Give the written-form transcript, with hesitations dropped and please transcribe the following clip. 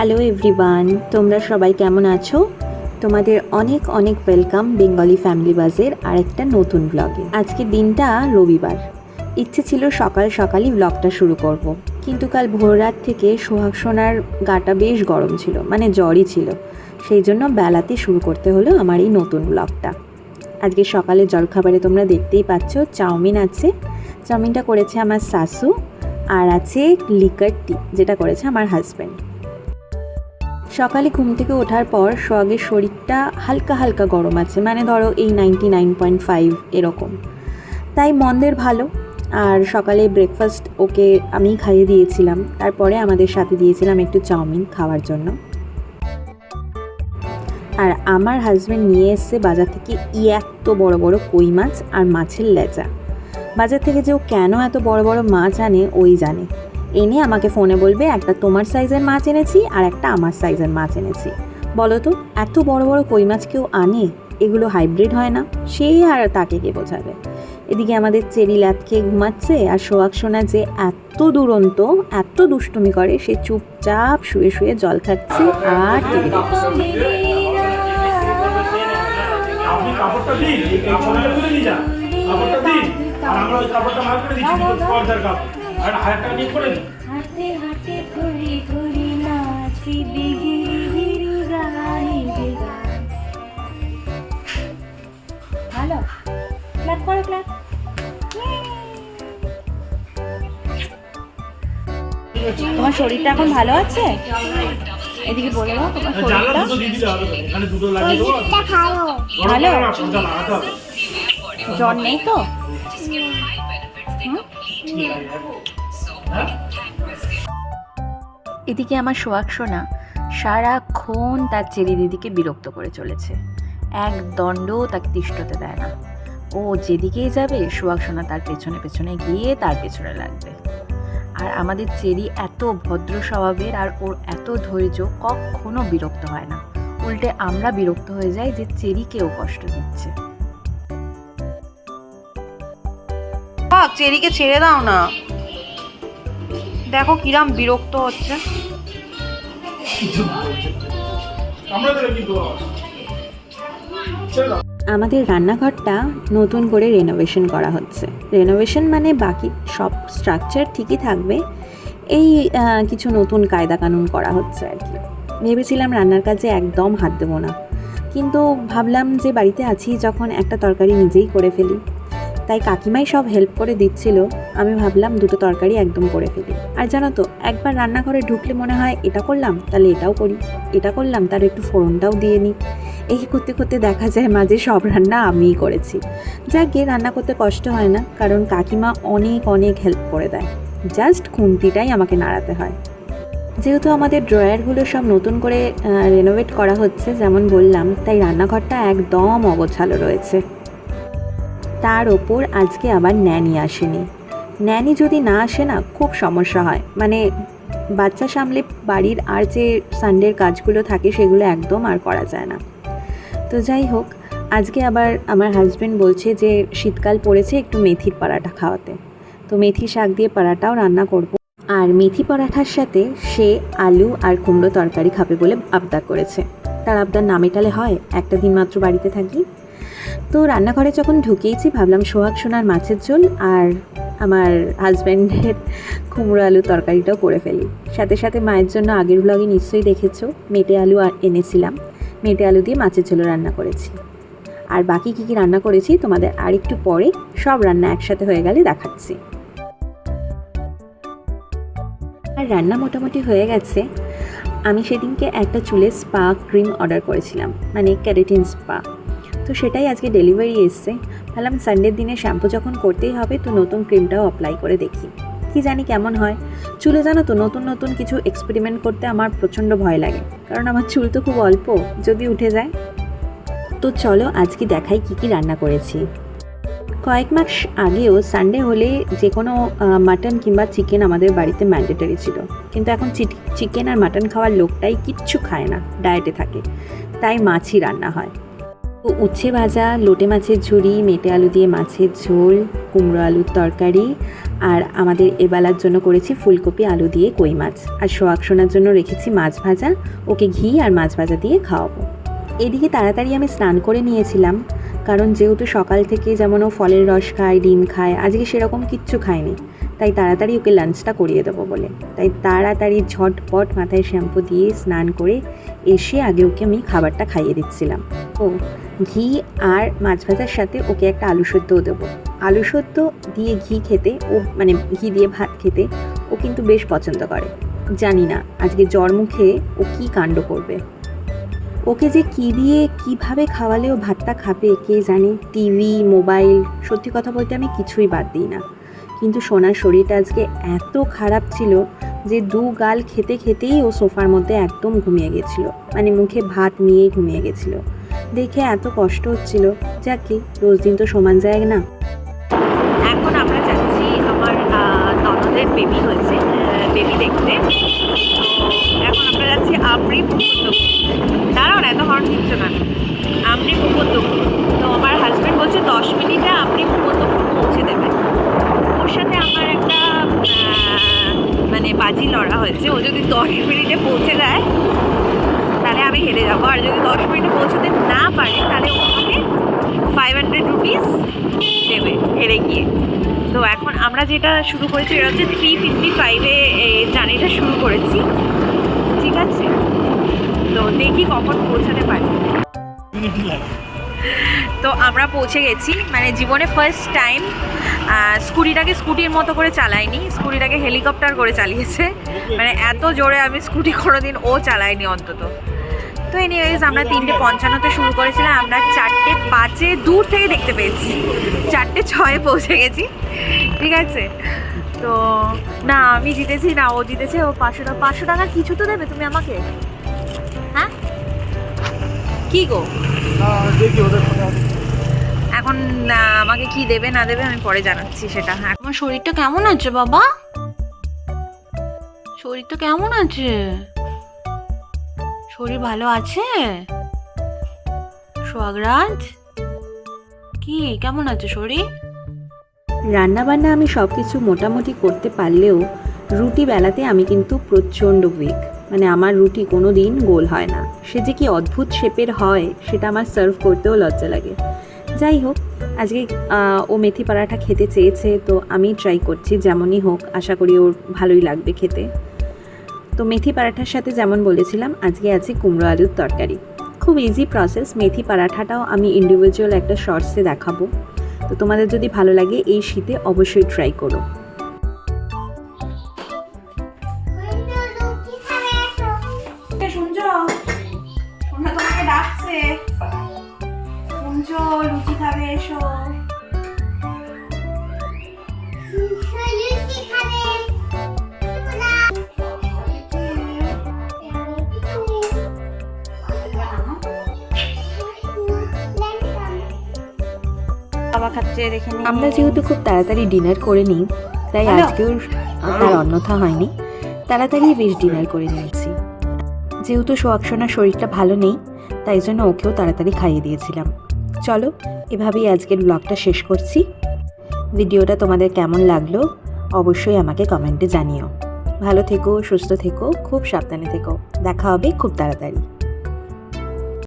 Hello everyone, তোমরা সবাই কেমন আছো? তোমাদের অনেক অনেক ওয়েলকাম বেঙ্গলি ফ্যামিলি বাজের আরেকটা নতুন ব্লগে। আজকে দিনটা রবিবার। ইচ্ছে ছিল সকাল সকালই ব্লগটা শুরু করব। কিন্তু কাল ভোর রাত থেকে সোহাগ সোনার গাটা বেশ গরম ছিল, মানে জ্বরই ছিল। সেই জন্য বেলাতে শুরু করতে হলো আমার এই নতুন ব্লগটা। আজকে সকালে জলখাবারে তোমরা দেখতেই পাচ্ছ চাউমিন আছে। চাউমিনটা করেছে আমার শাশু, আর আছে লিকার টি যেটা করেছে আমার হাজব্যান্ড। সকালে ঘুম থেকে ওঠার পর সোহাগের শরীরটা হালকা হালকা গরম আছে, মানে ধরো এই 99.5 এরকম। তাই মন্দের ভালো। আর সকালে ব্রেকফাস্ট ওকে আমি খাইয়ে দিয়েছিলাম, তারপরে আমাদের সাথে দিয়েছিলাম একটু চাউমিন খাওয়ার জন্য। আর আমার হাজব্যান্ড নিয়ে এসছে বাজার থেকে এত বড় বড় কই মাছ আর মাছের লেজা। বাজার থেকে যে ও কেন এত বড় বড় মাছ আনে ওই জানে। এনে আমাকে ফোনে বলবে একটা তোমার সাইজের মাছ এনেছি আর একটা আমার সাইজের মাছ এনেছি। বলো তো এত বড় বড় কই মাছ কেউ আনে? এগুলো হাইব্রিড হয় না? সে আর তাকে কে বোঝাবে। এদিকে আমাদের চেরি ল্যাদ খেয়ে ঘুমাচ্ছে, আর সোহাগ সোনা যে এত দুরন্ত, এত দুষ্টুমি করে, সে চুপচাপ শুয়ে শুয়ে জল খাচ্ছে আর টিভি দেখছে। কাপড়টা দিন, এই ছবিটা তুলে নিয়ে যান, কাপড়টা দিন, আর আমরা ওই কাপড়টা মার করে দিচ্ছি, পর্দার কাপড়, আর 1000 টাকা নিয়ে করে দিন। হাতে হাতে ঘুরি ঘুরি নাচি বিগিরি বিগিরি গাই গাই। ভালো ক্লাপ করো, ক্লাপ। তোমার শরীরটা এখন ভালো আছে? এদিকে বলে দাও তোমার জানলা শরীরটা দুটো দিয়ে দিলে হবে, এখানে দুটো লাগিয়ে দেবো। ভালো? পর্দা লাগাতে হবে। জ্বর নেই তো? এদিকে আমার সোহাগ সোনা সারাক্ষণ তার চেরি দিদিকে বিরক্ত করে চলেছে। এক দণ্ডও তাকে তিষ্ঠতে দেয় না। ও যেদিকেই যাবে সোহাগ সোনা তার পেছনে পেছনে গিয়ে তার পেছনে লাগবে। আর আমাদের চেরি এত ভদ্র স্বভাবের, আর ওর এত ধৈর্য, কখনো বিরক্ত হয় না। উল্টে আমরা বিরক্ত হয়ে যাই যে চেরিকেও কষ্ট দিচ্ছে। চেরিকে ছেড়ে দাও না, দেখো কিরাম বিরক্ত হচ্ছে। আমরা তাহলে কি করব? ছেড়ে দাও। আমাদের রান্নাঘরটা নতুন করে রেনোভেশন করা হচ্ছে। রেনোভেশন মানে বাকি সব স্ট্রাকচার ঠিকই থাকবে, এই কিছু নতুন কায়দা কানুন করা হচ্ছে আর কি। ভেবেছিলাম রান্নার কাজে একদম হাত দেবো না, কিন্তু ভাবলাম যে বাড়িতে আছি যখন একটা তরকারি নিজেই করে ফেলি। তাই কাকিমাই সব হেল্প করে দিচ্ছিল, আমি ভাবলাম দুটো তরকারি একদম করে ফেলি। আর জানো তো, একবার রান্নাঘরে ঢুকলে মনে হয় এটা করলাম তাহলে এটাও করি, এটা করলাম তার একটু ফোড়নটাও দিয়ে নিই। এই করতে করতে দেখা যায় মাঝে সব রান্না আমিই করেছি। যাক গিয়ে রান্না করতে কষ্ট হয় না, কারণ কাকিমা অনেক অনেক হেল্প করে দেয়। জাস্ট খুন্তিটাই আমাকে নাড়াতে হয়। যেহেতু আমাদের ড্রয়ারগুলো সব নতুন করে রেনোভেট করা হচ্ছে যেমন বললাম, তাই রান্নাঘরটা একদম অগোছালো রয়েছে। তার ওপর আজকে আবার ন্যানি আসেনি। ন্যানি যদি না আসে না খুব সমস্যা হয়, মানে বাচ্চা সামলে বাড়ির আর যে সানডের কাজগুলো থাকে সেগুলো একদম আর করা যায় না। তো যাই হোক, আজকে আবার আমার হাজব্যান্ড বলছে যে শীতকাল পড়েছে একটু মেথির পরাঠা খাওয়াতে। তো মেথি শাক দিয়ে পরাঠাও রান্না করব। আর মেথি পরাঠার সাথে সে আলু আর কুমড়ো তরকারি খাবে বলে আবদার করেছে। তার আবদার না মেটালে হয়, একটা দিন মাত্র বাড়িতে থাকি। তো রান্নাঘরে যখন ঢুকেইছি ভাবলাম সোহাগ সোনার মাছের ঝোল আর আমার হাজব্যান্ডের কুমড়ো আলু তরকারিটাও করে ফেলি। সাথে সাথে মায়ের জন্য আগের ব্লগে নিশ্চয়ই দেখেছো মেটে আলু এনেছিলাম, মেটে আলু দিয়ে মাছের ঝোল রান্না করেছি। আর বাকি কী কী রান্না করেছি তোমাদের আর একটু পরে সব রান্না একসাথে হয়ে গেলে দেখাচ্ছি। আর রান্না মোটামুটি হয়ে গেছে। আমি সেদিনকে একটা চুলের স্পা ক্রিম অর্ডার করেছিলাম, মানে ক্যারাটিন স্পা। তো সেটাই আজকে ডেলিভারি এসছে। ভাবলাম সানডের দিনে শ্যাম্পু যখন করতেই হবে তো নতুন ক্রিমটাও অ্যাপ্লাই করে দেখি, কি জানি কেমন হয়। চুলে জানো তো নতুন নতুন কিছু এক্সপেরিমেন্ট করতে আমার প্রচণ্ড ভয় লাগে, কারণ আমার চুল তো খুব অল্প, যদি উঠে যায়। তো চলো আজকে দেখাই কি কি রান্না করেছি। কয়েক মাস আগেও সানডে হলে যে কোনো মাটন কিংবা চিকেন আমাদের বাড়িতে ম্যান্ডেটরি ছিল, কিন্তু এখন চিকেন আর মাটন খাওয়ার লোকটাই কিচ্ছু খায় না, ডায়েটে থাকে, তাই মাছই রান্না হয়। তো উচ্ছে ভাজা, লোটে মাছের ঝুড়ি, মেটে আলু দিয়ে মাছের ঝোল, কুমড়ো আলুর তরকারি, আর আমাদের এবেলার জন্য করেছি ফুলকপি আলু দিয়ে কই মাছ, আর সোহাগ সোনার জন্য রেখেছি মাছ ভাজা, ওকে ঘি আর মাছ ভাজা দিয়ে খাওয়াবো। এদিকে তাড়াতাড়ি আমি স্নান করে নিয়েছিলাম, কারণ যেহেতু সকাল থেকে যেমন ও ফলের রস খায়, ডিম খায়, আজকে সেরকম কিচ্ছু খায়নি, তাই তাড়াতাড়ি ওকে লাঞ্চটা করিয়ে দেবো বলে তাই তাড়াতাড়ি ঝটপট মাথায় শ্যাম্পু দিয়ে স্নান করে এসে আগে ওকে আমি খাবারটা খাইয়ে দিচ্ছিলাম। ও ঘি আর মাছ ভাজার সাথে ওকে একটা আলু সেদ্ধও দেবো। আলু সেদ্ধ দিয়ে ঘি খেতে ও মানে ঘি দিয়ে ভাত খেতে ও কিন্তু বেশ পছন্দ করে। জানি না আজকে জ্বর মুখে ও কী কাণ্ড করবে। ওকে যে কী দিয়ে কীভাবে খাওয়ালে ও ভাতটা খাবে কে জানে। টিভি, মোবাইল, সত্যি কথা বলতে আমি কিছুই বাদ দিই না, কিন্তু সোনার শরীরটা আজকে এত খারাপ ছিল যে 2 গাল খেতে খেতেই ও সোফার মধ্যে একদম ঘুমিয়ে গেছিলো, মানে মুখে ভাত নিয়েই ঘুমিয়ে গেছিলো। দেখে এত কষ্ট হচ্ছিল। যাকে রোজ দিন তো সমান যায় না। এখন আমরা যাচ্ছি আমার ননদের বেবি হয়েছে, বেবি দেখতে। তো এখন আমরা যাচ্ছি আমরি পুকুরদপুর। দাঁড়াও না, এত হর্ন দিচ্ছ না। আমরি পুকুরদপুর। তো আমার হাজব্যান্ড বলছে 10 মিনিটে আমরি পুকুরদপুর পৌঁছে দেবে। ওর সাথে আমার একটা মানে বাজি লড়া হয়েছে, ও যদি 10 মিনিটে পৌঁছে দেয় তাহলে আমি হেরে যাবো, আর যদি 10 মিনিটে পৌঁছতে না পারে তাহলে ও আমাকে 500 রুপিস দেবে হেরে গিয়ে। তো এখন আমরা যেটা শুরু করেছি এটা হচ্ছে 355-এ জার্নিটা শুরু করেছি, ঠিক আছে? তো দেখি কখন পৌঁছাতে পারি। তো আমরা পৌঁছে গেছি, মানে জীবনে ফার্স্ট টাইম স্কুটিটাকে স্কুটির মতো করে চালাইনি, স্কুটিটাকে হেলিকপ্টার করে চালিয়েছে। মানে এত জোরে আমি স্কুটি কোনোদিন ও চালাইনি অন্তত। তো এনিওয়েজ আমরা 3:55-তে শুরু করেছিলাম, আমরা 4:05-এ দূর থেকে দেখতে পেয়েছি, 4:06-এ পৌঁছে গেছি, ঠিক আছে? তো না আমি জিতেছি না ও জিতেছে। ও 500 টাকার কিছু তো দেবে তুমি আমাকে, হ্যাঁ? কি গো এখন আমাকে কি দেবে না দেবে আমি পরে জানাচ্ছি সেটা। আমার শরীরটা কেমন আছে বাবা? শরীরটা কেমন আছে? শরীর ভালো আছে? সোহাগরাজ কি কেমন আছে শরীর? রান্নাবান্না আমি সব কিছু মোটামুটি করতে পারলেও রুটি বেলাতে আমি কিন্তু প্রচণ্ড উইক। মানে আমার রুটি কোনো দিন গোল হয় না। সে যে কি অদ্ভুত শেপের হয় সেটা আমার সার্ভ করতেও লজ্জা লাগে। যাই হোক, আজকে ও মেথি পরাঠা খেতে চেয়েছে, তো আমি ট্রাই করছি, যেমনই হোক আশা করি ওর ভালোই লাগবে খেতে। তো মেথি পরাঠার সাথে যেমন বলেছিলাম আজকে আছে কুমড়ো আলুর তরকারি। খুব ইজি প্রসেস। মেথি পরাঠাটাও আমি ইন্ডিভিজুয়াল একটা শর্টসে দেখাবো, তো তোমাদের যদি ভালো লাগে এই শীতে অবশ্যই ট্রাই করো। তোমাকে ডাকছে, লুচি খাবে এসো। বাবা খাচ্ছে দেখে নি। আমরা যেহেতু খুব তাড়াতাড়ি ডিনার করে নিই, তাই আজকেও তার অন্যথা হয়নি, তাড়াতাড়ি বেশ ডিনার করে নিয়েছি। যেহেতু সোহাগ সোনার শরীরটা ভালো নেই, তাই জন্য ওকেও তাড়াতাড়ি খাইয়ে দিয়েছিলাম। চলো এভাবেই আজকের ব্লগটা শেষ করছি। ভিডিওটা তোমাদের কেমন লাগলো অবশ্যই আমাকে কমেন্টে জানিও। ভালো থেকো, সুস্থ থেকো, খুব সাবধানে থেকো। দেখা হবে খুব তাড়াতাড়ি।